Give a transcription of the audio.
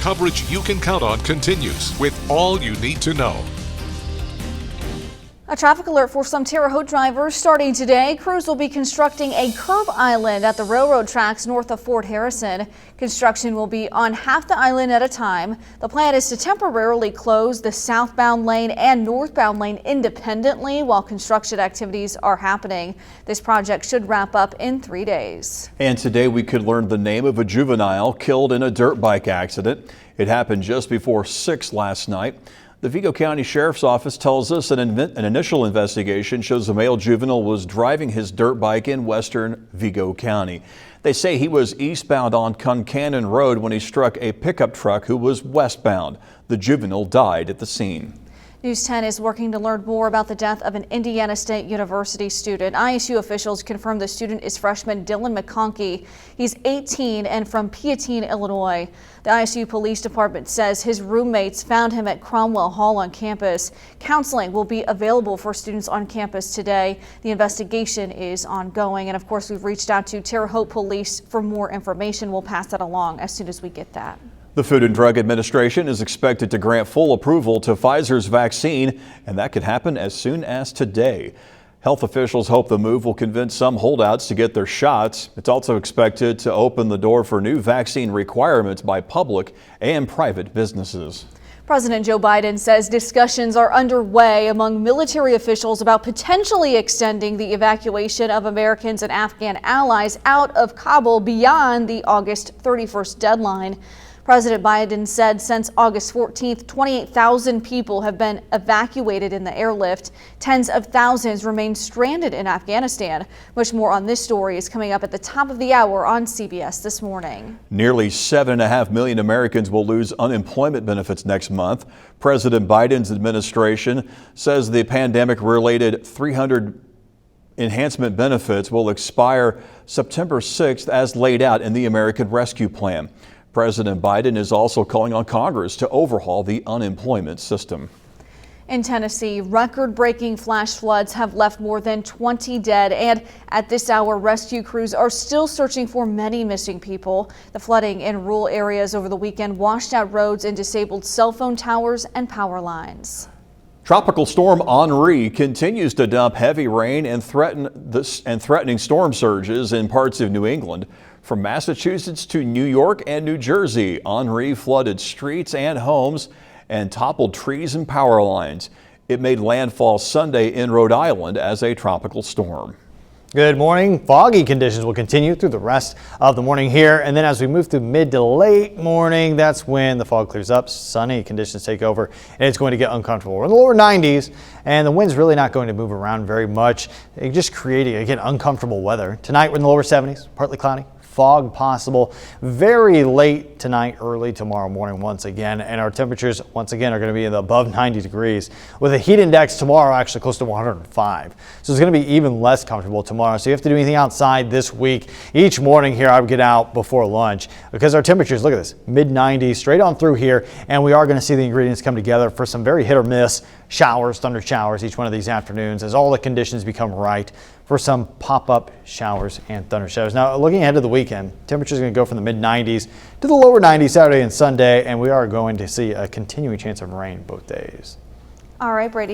Coverage you can count on continues with all you need to know. A traffic alert for some Terre Haute drivers starting today. Crews will be constructing a curb island at the railroad tracks north of Fort Harrison. Construction will be on half the island at a time. The plan is to temporarily close the southbound lane and northbound lane independently while construction activities are happening. This project should wrap up in 3 days. And today we could learn the name of a juvenile killed in a dirt bike accident. It happened just before 6 last night. The Vigo County Sheriff's Office tells us an initial investigation shows the male juvenile was driving his dirt bike in western Vigo County. They say he was eastbound on Concannon Road when he struck a pickup truck who was westbound. The juvenile died at the scene. News 10 is working to learn more about the death of an Indiana State University student. ISU officials confirm the student is freshman Dylan McConkey. He's 18 and from Piatine, Illinois. The ISU Police Department says his roommates found him at Cromwell Hall on campus. Counseling will be available for students on campus today. The investigation is ongoing. And of course, we've reached out to Terre Haute Police for more information. We'll pass that along as soon as we get that. The Food and Drug Administration is expected to grant full approval to Pfizer's vaccine, and that could happen as soon as today. Health officials hope the move will convince some holdouts to get their shots. It's also expected to open the door for new vaccine requirements by public and private businesses. President Joe Biden says discussions are underway among military officials about potentially extending the evacuation of Americans and Afghan allies out of Kabul beyond the August 31st deadline. President Biden said since August 14th, 28,000 people have been evacuated in the airlift. Tens of thousands remain stranded in Afghanistan. Much more on this story is coming up at the top of the hour on CBS This Morning. Nearly 7.5 million Americans will lose unemployment benefits next month. President Biden's administration says the pandemic-related 300 enhancement benefits will expire September 6th as laid out in the American Rescue Plan. President Biden is also calling on Congress to overhaul the unemployment system. In Tennessee, record-breaking flash floods have left more than 20 dead, and at this hour, rescue crews are still searching for many missing people. The flooding in rural areas over the weekend washed out roads and disabled cell phone towers and power lines. Tropical storm Henri continues to dump heavy rain and threatening storm surges in parts of New England. From Massachusetts to New York and New Jersey, Henri flooded streets and homes and toppled trees and power lines. It made landfall Sunday in Rhode Island as a tropical storm. Good morning. Foggy conditions will continue through the rest of the morning here. And then as we move through mid to late morning, that's when the fog clears up. Sunny conditions take over and it's going to get uncomfortable. We're in the lower 90s and the wind's really not going to move around very much. Just creating, again, uncomfortable weather. Tonight we're in the lower 70s, partly cloudy. Fog possible very late tonight, early tomorrow morning once again. And our temperatures once again are going to be in the above 90 degrees with a heat index tomorrow actually close to 105. So it's going to be even less comfortable tomorrow. So you have to do anything outside this week. Each morning here I would get out before lunch because our temperatures, look at this, mid 90s straight on through here. And we are going to see the ingredients come together for some very hit or miss showers, thunder showers each one of these afternoons as all the conditions become right for some pop-up showers and thunder showers. Now, looking ahead to the weekend, temperatures are going to go from the mid-90s to the lower 90s Saturday and Sunday, and we are going to see a continuing chance of rain both days. All right, Brady.